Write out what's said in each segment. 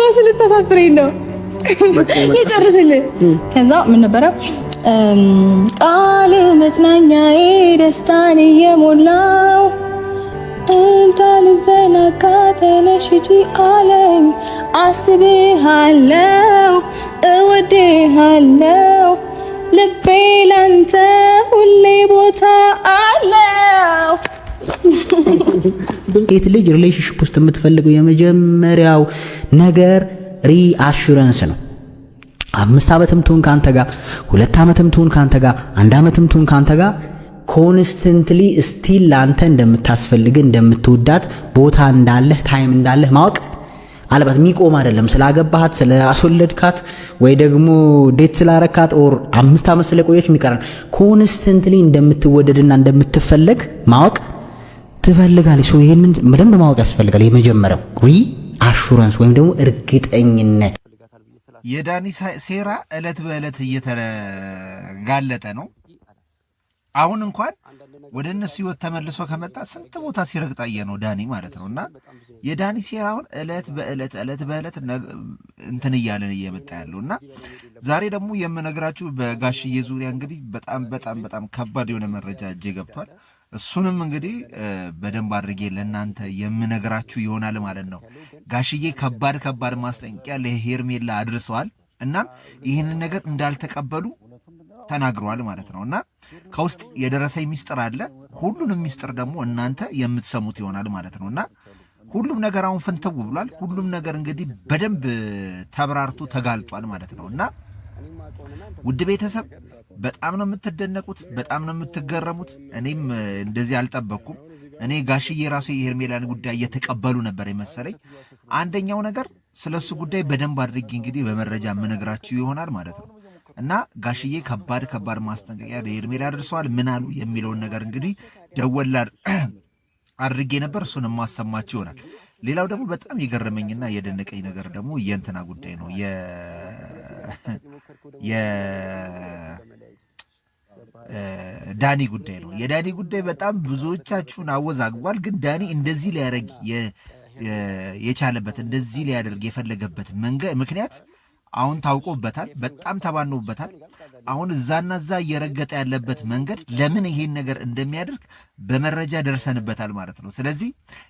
ራስ ልታሳፍረኝ ነው ይጨርስልህ ከዛ ምን ነበረ ቃል መጽናኛዬ ደስታን የሞላው እንዳልዘናጋ ተነሽ ሂጂ አለኝ አስብሃለው እወድሃለው ልቤ ላንተ ሁሌ ቦታ አለው ሴት ልጅ ሪሌሽንሺፕ ውስጥ የምትፈልገው የመጀመሪያው ነገር ሪአሹራንስ ነው 5 ዓመትም ትሁን ካንተ ጋር 2 ዓመትም ትሁን ካንተ ጋር 1 ዓመትም ትሁን ካንተ ጋር ኮንስተንትሊ ስቲል ላንተ እንደምታስፈልግ እንደምትወዳት ቦታ እንዳለህ ታይም እንዳለህ ማወቅ አለበት የሚቆም አይደለም ስላገባሃት ስላስወለድካት ወይ ደግሞ ዴት ስላረካት ኦር 5 ዓመት ስለቆየች የሚቀርን ኮንስተንትሊ እንደምትወደድና እንደምትፈልግ ማወቅ ትፈልጋለህ ሶ ይሄንን በደንብ ማወቅ ያስፈልጋል የመጀመሪያው ሪአሹራንስ ወይም ደግሞ እርግጠኝነት የዳኒ ሴራ እለት በእለት እየተጋለጠ ነው አሁን እንኳን ወደ እነሱ ህይወት ተመልሶ ከመጣ ስንት ቦታ ሲረግጣየ ነው ዳኒ ማለት ነውና የዳኒ ሴራውን እለት በእለት እንትን እያለን እየመጣ ያለውና ዛሬ ደግሞ የምነግራችሁ በጋሽዬ ዙሪያ እንግዲህ በጣም ከባድ የሆነ መረጃ እጄ ገብቷል እሱንም እንግዲህ በደንብ አድርጌ ለእናንተ የምነግራችሁ ይሆናል ማለት ነው ጋሽዬ ከባድ ማስጠንቀቂያ ለሄርሜላ አድርሰዋል እናም ይህንን ነገር እንዳልተቀበሉ ተናግረዋል ማለት ነውና ከውስጥ የደረሰኝ ሚስጥር አለ ሁሉንም ሚስጥር ደግሞ እናንተ የምትሰሙት ይሆናል ማለት ነውና ሁሉም ነገር አሁን ፍንተው ብሏል ሁሉም ነገር እንግዲህ በደንብ ተብራርቶ ተጋልጧል ማለት ነውና ውድ ቤተሰብ በጣም ነው የምትደነቁት በጣም ነው የምትገረሙት እኔም እንደዚህ አልጠበቅኩም እኔ ጋሽዬ ራሱ የሄርሜላን ጉዳይ እየተቀበሉ ነበር የመሰለኝ አንደኛው ነገር ስለሱ ጉዳይ በደንብ አድርጌ እንግዲህ በመረጃ የምነግራችሁ ይሆናል ማለት ነው እና ጋሽዬ ከባድ ማስጠንቀቂያ ለሄርሜላ አድርሰዋል ምን አሉ የሚለውን ነገር እንግዲህ ደወል አድርጌ ነበር እሱን ማሰማችሁ ይሆናል ሌላው ደግሞ በጣም የገረመኝና የደነቀኝ ነገር ደግሞ የእንትና ጉዳይ ነው ዳኒ ጉዳይ ነው የዳኒ ጉዳይ በጣም ብዙዎቻችሁን አወዛግቧል ግን ዳኒ እንደዚህ ሊያደርግ የቻለበት እንደዚህ ሊያደርግ የፈለገበት ምክንያት አሁን ታውቆበታል በጣም ተባነውበታል አሁን እዛና እዛ እየረገጠ ያለበት መንገድ ለምን ይሄን ነገር እንደሚያደርግ በመረጃ ደርሰንበታል ማለት ነው ስለዚህ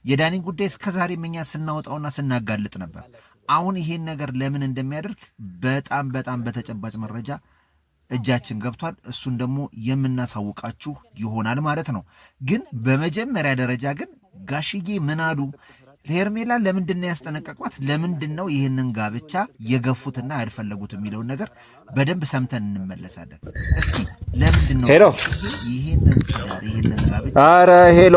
የዳኒን ጉዳይ እስከዛሬ እኛ ስናወጣውና ስናጋልጥ ነበር አሁን ይሄን ነገር ለምን እንደሚያደርግ በጣም በተጨባጭ መረጃ እጃችን ገብቷል እሱን ደግሞ የምናሳውቃችሁ ይሆናል ማለት ነው ግን በመጀመሪያ ደረጃ ግን ጋሽዬ ምን አሉ ሄርሜላ ለምንድን ነው ያስጠነቀቋት ለምንድን ነው ይሄንን ጋብቻ የገፉትና ያልፈለጉት የሚለውን ነገር በደንብ ሰምተን እንመለሳለን እስኪ ለምንድን ነው ይሄንን ጋብቻ አረ ሄሎ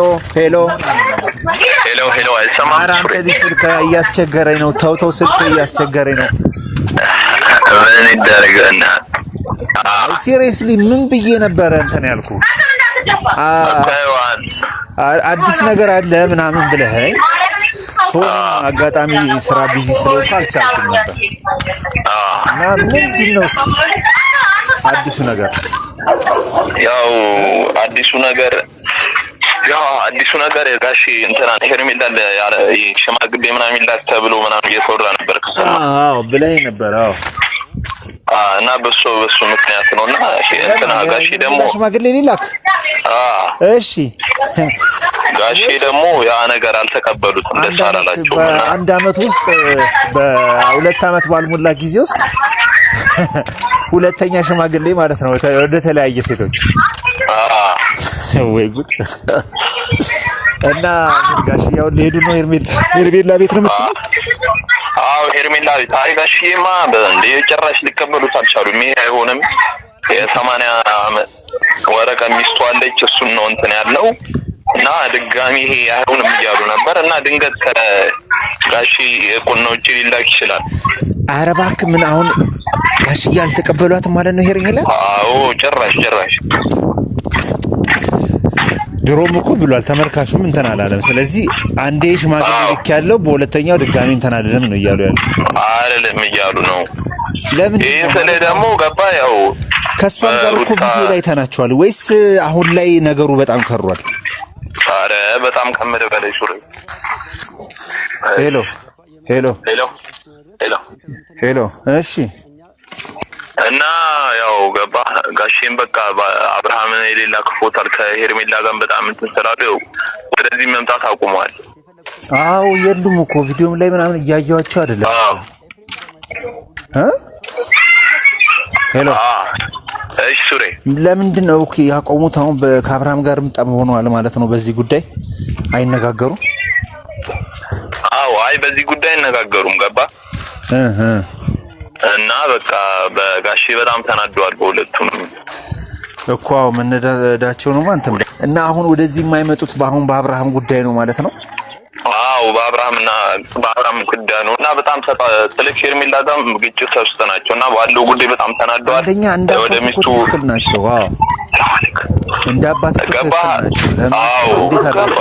አይሰማም አረ አንተ ስልክ እያስቸገረኝ ነው ተው ስልክ እያስቸገረኝ ነው ምን ይደረጋልና ሲሪየስሊ ምን ብዬ ነበር እንትን ያልኩ አዲስ ነገር አለ ምናምን ብለኸኝ አጋጣሚ ስራ ቢዚ ስለሆንኩ አልቻልኩም ነበር እና ምንድነው አዲሱ ነገር ያው አዲሱ ነገር ጋሺ እንትና ሄርሜላ ሽማግሌ ምናምን ይላክ ተብሎ ምናምን እየተወራ ነበር አዎ ብለህ ነበር እና በሱ ምክንያት ነውና እንትና ጋሺ ደግሞ ሽማግሌ ሊላክ እሺ ጋሺ ደግሞ ያ ነገር አልተቀበሉትም ደስ አላላቸው አንድ አመት ውስጥ በሁለት አመት ባልሞላ ጊዜ ውስጥ ሁለተኛ ሽማግሌ ማለት ነው ወደ ተለያየ ሴቶች ወይ ጉድ እና ጋሺ ያው ሊሄዱ ነው ሄርሜላ ቤት ነው የምትለው ሄርሜላ ቤት ጋሺማ እንደ ጭራሽ ሊቀበሉት አልቻሉም ይሄ አይሆንም የ80 አመት ወረቀ ሚስቱ አለች እሱን ነው እንትን ያለው እና ድጋሚ ይሄ አይሆንም እያሉ ነበር እና ድንገት ከጋሺ ቆኖች ሊላክ ይችላል ኧረ እባክህ ምን አሁን ጋሺ ያልተቀበሏት ማለት ነው ሄርሜላ አዎ ጭራሽ ድሮም እኮ ብሏል ተመልካቹም እንትን አላለም ስለዚህ አንዴ ሽማግሌ ልክ ያለው በሁለተኛው ድጋሚ እንትን አላለም ነው አይደለም እያሉ ነው ለምን ይሄ ስለ ደግሞ ገባ ያው ከሷም ጋር እኮ ቪዲዮ ላይ ተናቸዋል ወይስ አሁን ላይ ነገሩ በጣም ከሯል አረ በጣም ከመደ በላይ ሹር ሄሎ ሄሎ ሄሎ ሄሎ ሄሎ። እሺ እና ያው ገባ ጋሼም በቃ አብርሃምን የሌላ ክፎታል ከሄርሜላ ጋር በጣም እንትን ስላለው ወደዚህ መምጣት አቁመዋል። አዎ የሉም እኮ ቪዲዮም ላይ ምናምን እያየኋቸው አይደለም። ሄሎ እሺ ሱሬ ለምንድን ነው ኦኬ ያቆሙት? አሁን ከአብርሃም ጋርም ጠብ ሆነዋል ማለት ነው። በዚህ ጉዳይ አይነጋገሩም? አዎ አይ በዚህ ጉዳይ አይነጋገሩም ገባ እና በቃ በጋሼ በጣም ተናደዋል በሁለቱም እኮ መነዳዳቸው ነው አንተም እና አሁን ወደዚህ የማይመጡት አሁን በአብርሃም ጉዳይ ነው ማለት ነው። አዎ በአብርሃም ጉዳይ ነው እና በጣም ትልቅ ሄርሜላ ጋር ግጭት ውስጥ ናቸው እና ባለው ጉዳይ በጣም ተናደዋል። ወደ ሚስቱ ናቸው። አዎ እንዳባት ገባ። አዎ ገባ።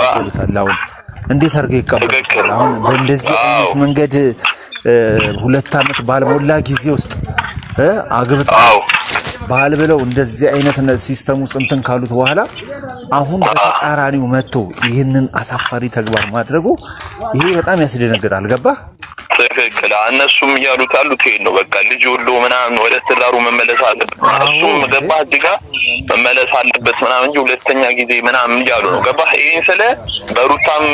እንዴት አድርገው ይቀበላል? አሁን በእንደዚህ አይነት መንገድ 2 ዓመት ባልሞላ ጊዜ ውስጥ አግብተው ባል ብለው እንደዚህ አይነት ሲስተም ውስጥ እንትን ካሉት በኋላ አሁን በተቃራኒው መጥቶ ይህንን አሳፋሪ ተግባር ማድረጉ ይሄ በጣም ያስደነግጣል። ገባ? ትክክል። እነሱም እያሉት ያሉት ይሄ ነው። በቃ ልጅ ሁሉ ምናምን ወደ ትዳሩ መመለስ አለበት። እሱም ገባ እዚህ ጋር መመለስ አለበት ምናምን እንጂ ሁለተኛ ጊዜ ምናምን እያሉ ነው። ገባ? ይሄን ስለ በሩታም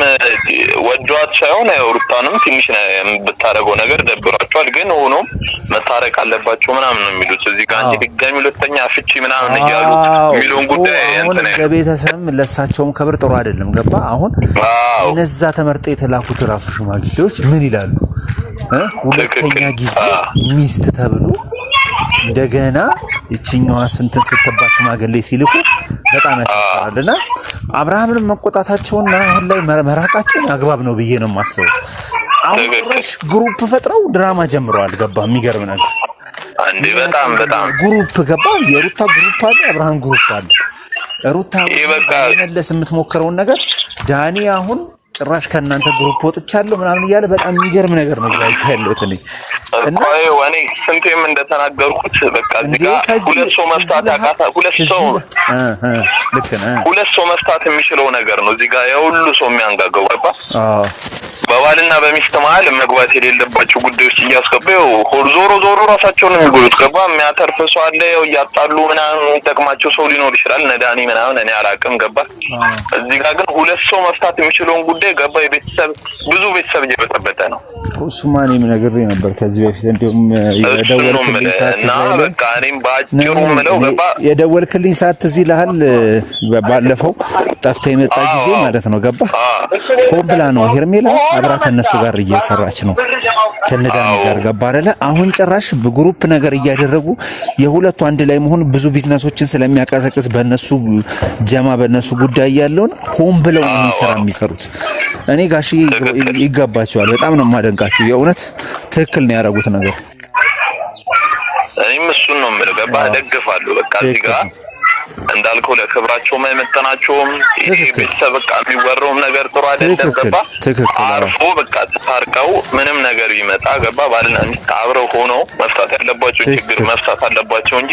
ወዷት ሳይሆን ሩታንም ትንሽ ብታረገው ነገር ደብሯቸዋል። ግን ሆኖም መታረቅ አለባቸው ምናምን ነው የሚሉት። እዚህ ጋር አንቺ ድጋሚ ሁለተኛ ፍቺ ምናምን እያሉ የሚሉን ጉዳይ እንትን ነው። ለቤተሰብ ለሳቸውም ክብር ጥሩ አይደለም። ገባ? አሁን እነዛ ተመርጠው የተላኩት ራሱ ሽማግሌዎች ምን ይላሉ? ሁለተኛ ጊዜ ሚስት ተብሎ እንደገና እቺኛዋ ስንትን ስትባል ሽማግሌ ሲልኩ በጣም ያሳፍራልና አብርሃምን መቆጣታቸውና አሁን ላይ መራቃቸው አግባብ ነው ብዬ ነው የማስበው። አሁን ግሩፕ ፈጥረው ድራማ ጀምረዋል። ገባ? የሚገርም ነገር አንዴ በጣም ግሩፕ ገባ። የሩታ ግሩፕ አለ፣ አብርሃም ግሩፕ አለ። ሩታ መለስ የምትሞክረውን ነገር ዳኒ አሁን ጭራሽ ከእናንተ ግሩፕ ወጥቻለሁ ምናምን እያለ በጣም የሚገርም ነገር ነው ያለሁት እኔ እና እኔ ስንቴም እንደተናገርኩት በቃ እዚህ ጋር ሁለት ሰው መፍታት ያቃታ ሁለት ሰው መፍታት የሚችለው ነገር ነው። እዚህ ጋር የሁሉ ሰው የሚያንጋገው ገባ? በባልና በሚስት መሀል መግባት የሌለባቸው ጉዳዮች እያስገባው ዞሮ ራሳቸውን ነው የሚጎዱት። ገባ? የሚያተርፍ ሰው አለ፣ ያው እያጣሉ ምናምን የሚጠቅማቸው ሰው ሊኖር ይችላል። ነዳኒ ምናምን እኔ አላውቅም። ገባ? እዚህ ጋር ግን ሁለት ሰው መፍታት የሚችለውን ጉዳይ ገባ? ብዙ ቤተሰብ እየበጠበጠ ነው። እሱማ እኔም ነግሬ ነበር ከዚህ በፊት እንደውም የደወልክልኝ ሰዓት እና በቃ እኔም ባጭሩ ምለው ገባ? የደወልክልኝ ሰዓት እዚህ ይልሃል። ባለፈው ጠፍታ የመጣ ጊዜ ማለት ነው። ገባ? ኮምፕላ ነው ሄርሜላ አብራ ከነሱ ጋር እየሰራች ነው ከነዳኒ ጋር። ገባ አይደለ? አሁን ጭራሽ በግሩፕ ነገር እያደረጉ የሁለቱ አንድ ላይ መሆን ብዙ ቢዝነሶችን ስለሚያቀዘቅዝ በእነሱ ጀማ በእነሱ ጉዳይ ያለውን ሆን ብለው ነው ስራ የሚሰሩት። እኔ ጋሺ ይገባቸዋል። በጣም ነው የማደንቃቸው። የእውነት ትክክል ነው ያደረጉት ነገር። እኔም እሱን ነው የምልህ። ገባ? ደግፋለሁ። በቃ እዚህ ጋር እንዳልከው ለክብራቸው ማይመጣናቸውም ይሄ ቤተሰብ በቃ የሚወራውም ነገር ጥሩ አይደለም። ገባ? አርፎ በቃ ተታርቀው ምንም ነገር ይመጣ ገባ? ባልና ሚስት አብረው ሆነው መፍታት ያለባቸው ችግር መፍታት አለባቸው እንጂ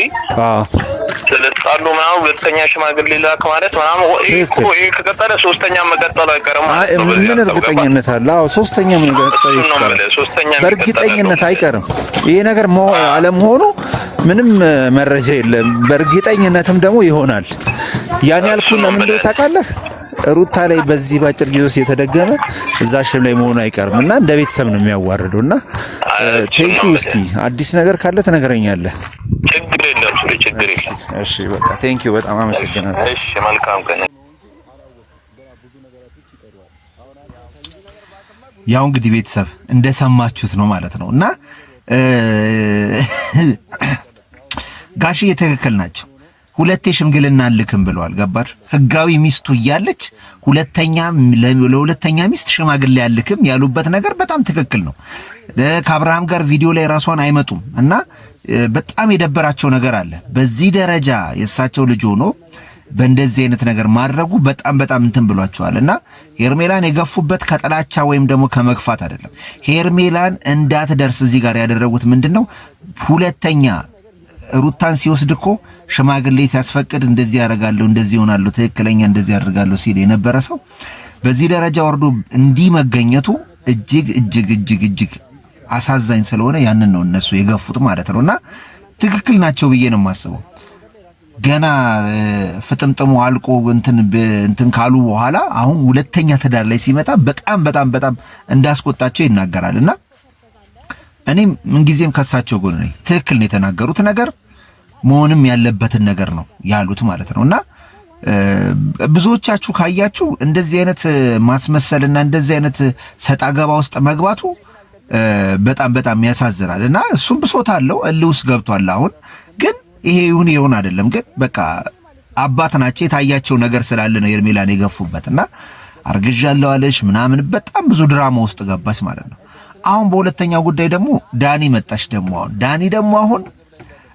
ስለጣሉ ምናምን ሁለተኛ ሽማግሌ ላክ ማለት ምናምን ይሄ ከቀጠለ ሶስተኛ መቀጠሉ አይቀርም ማለት ነው። ምን እርግጠኝነት አለ? አዎ ሶስተኛ ምን ገጠለ በእርግጠኝነት አይቀርም። ይሄ ነገር አለመሆኑ ምንም መረጃ የለም። በእርግጠኝነትም ደግሞ ይሆናል። ያን ያልኩት ለምን እንደው ታውቃለህ? ሩታ ላይ በዚህ ባጭር ጊዜ ውስጥ የተደገመ እዛ ሽም ላይ መሆኑ አይቀርም እና እንደ ቤተሰብ ነው የሚያዋርደውና ቴንኪው። እስኪ አዲስ ነገር ካለ ትነግረኛለህ። ችግር የለም። እሺ በቃ ቴንኪው፣ በጣም አመሰግናለሁ። እሺ መልካም ቀን። ያው እንግዲህ ቤተሰብ እንደሰማችሁት ነው ማለት ነው እና ጋሽዬ ትክክል ናቸው። ሁለቴ ሽምግልና አልክም ብለዋል። ገባር? ህጋዊ ሚስቱ እያለች ለሁለተኛ ሚስት ሽማግሌ አልክም ያሉበት ነገር በጣም ትክክል ነው። ከአብርሃም ጋር ቪዲዮ ላይ ራሷን አይመጡም እና በጣም የደበራቸው ነገር አለ። በዚህ ደረጃ የእሳቸው ልጅ ሆኖ በእንደዚህ አይነት ነገር ማድረጉ በጣም እንትን ብሏቸዋል እና ሄርሜላን የገፉበት ከጥላቻ ወይም ደግሞ ከመግፋት አይደለም። ሄርሜላን እንዳትደርስ እዚህ ጋር ያደረጉት ምንድነው? ሁለተኛ ሩታን ሲወስድ እኮ ሽማግሌ ሲያስፈቅድ እንደዚህ ያደርጋለሁ፣ እንደዚህ ይሆናለሁ፣ ትክክለኛ እንደዚህ ያደርጋለሁ ሲል የነበረ ሰው በዚህ ደረጃ ወርዶ እንዲህ መገኘቱ እጅግ እጅግ እጅግ እጅግ አሳዛኝ ስለሆነ ያንን ነው እነሱ የገፉት ማለት ነውና ትክክል ናቸው ብዬ ነው የማስበው። ገና ፍጥምጥሙ አልቆ እንትን ካሉ በኋላ አሁን ሁለተኛ ትዳር ላይ ሲመጣ በጣም በጣም በጣም እንዳስቆጣቸው ይናገራልና እኔም ምንጊዜም ከሳቸው ጎን ነኝ። ትክክል ነው የተናገሩት ነገር መሆንም ያለበትን ነገር ነው ያሉት ማለት ነውና ብዙዎቻችሁ ካያችሁ እንደዚህ አይነት ማስመሰልና እንደዚህ አይነት ሰጣ ገባ ውስጥ መግባቱ በጣም በጣም ያሳዝናልና እሱም ብሶት አለው እልውስ ገብቷል። አሁን ግን ይሄ ይሁን አይደለም ግን በቃ አባት ናቸው የታያቸው ነገር ስላለ ነው ሄርሜላን የገፉበትና አርግዣለሁ አለሽ ምናምን በጣም ብዙ ድራማ ውስጥ ገባች ማለት ነው። አሁን በሁለተኛው ጉዳይ ደግሞ ዳኒ መጣች። ዳኒ ደግሞ አሁን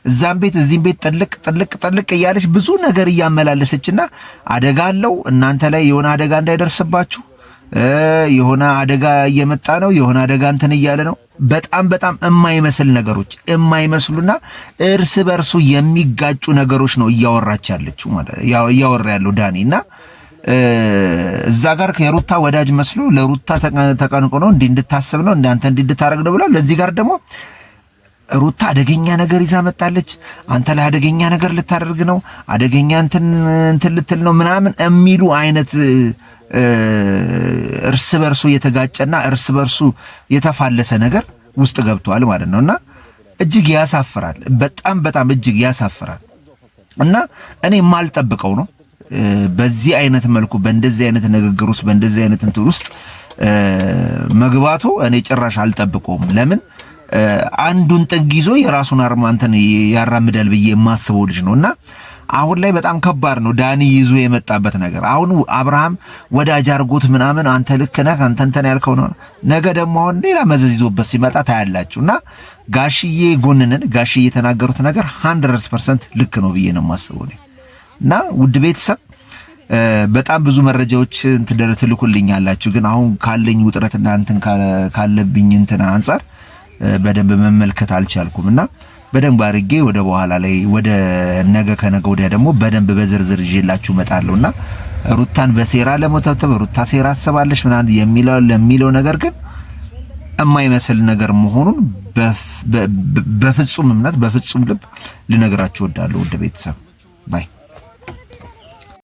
እዛም ቤት እዚህም ቤት ጥልቅ እያለች ብዙ ነገር እያመላለሰችና አደጋ አለው እናንተ ላይ የሆነ አደጋ እንዳይደርስባችሁ የሆነ አደጋ እየመጣ ነው የሆነ አደጋ እንትን እያለ ነው በጣም በጣም የማይመስል ነገሮች የማይመስሉና እርስ በርሱ የሚጋጩ ነገሮች ነው እያወራች ያለችው ማለት እያወራ ያለው ዳኒና እዛ ጋር ከሩታ ወዳጅ መስሎ ለሩታ ተቀንቆ ነው እንድታስብ ነው አንተ እንድታረግ ነው ብለው ለዚህ ጋር ደግሞ ሩታ አደገኛ ነገር ይዛ መጣለች። አንተ ላይ አደገኛ ነገር ልታደርግ ነው አደገኛ እንትን ልትል ነው ምናምን የሚሉ አይነት እርስ በርሱ የተጋጨና እርስ በርሱ የተፋለሰ ነገር ውስጥ ገብቷል ማለት ነውና እጅግ ያሳፍራል። በጣም በጣም እጅግ ያሳፍራል እና እኔ የማልጠብቀው ነው በዚህ አይነት መልኩ በእንደዚህ አይነት ንግግር ውስጥ በእንደዚህ አይነት እንትን ውስጥ መግባቱ እኔ ጭራሽ አልጠብቀውም። ለምን አንዱን ጥግ ይዞ የራሱን አርማ እንትን ያራምዳል ብዬ የማስበው ልጅ ነውና አሁን ላይ በጣም ከባድ ነው ዳኒ ይዞ የመጣበት ነገር። አሁን አብርሃም ወዳጅ አርጎት ምናምን አንተ ልክ ነህ አንተ እንትን ያልከው ነው ነገ ደግሞ አሁን ሌላ መዘዝ ይዞበት ሲመጣ ታያላችሁና ጋሽዬ ጎንነን ጋሽዬ የተናገሩት ነገር 100% ልክ ነው ብዬ ነው የማስበው እና ውድ ቤተሰብ በጣም ብዙ መረጃዎች እንትን ትልኩልኛላችሁ ግን አሁን ካለኝ ውጥረትና እንትን ካለብኝ እንትን አንፃር በደንብ መመልከት አልቻልኩምና በደንብ አድርጌ ወደ በኋላ ላይ ወደ ነገ ከነገ ወዲያ ደግሞ በደንብ በዝርዝር ይዤላችሁ መጣለውና ሩታን በሴራ ለሞተብተብ ሩታ ሴራ አሰባለሽ ምናምን ለሚለው ነገር ግን የማይመስል ነገር መሆኑን በፍጹም እምነት በፍጹም ልብ ልነግራችሁ እወዳለሁ ውድ ቤተሰብ ባይ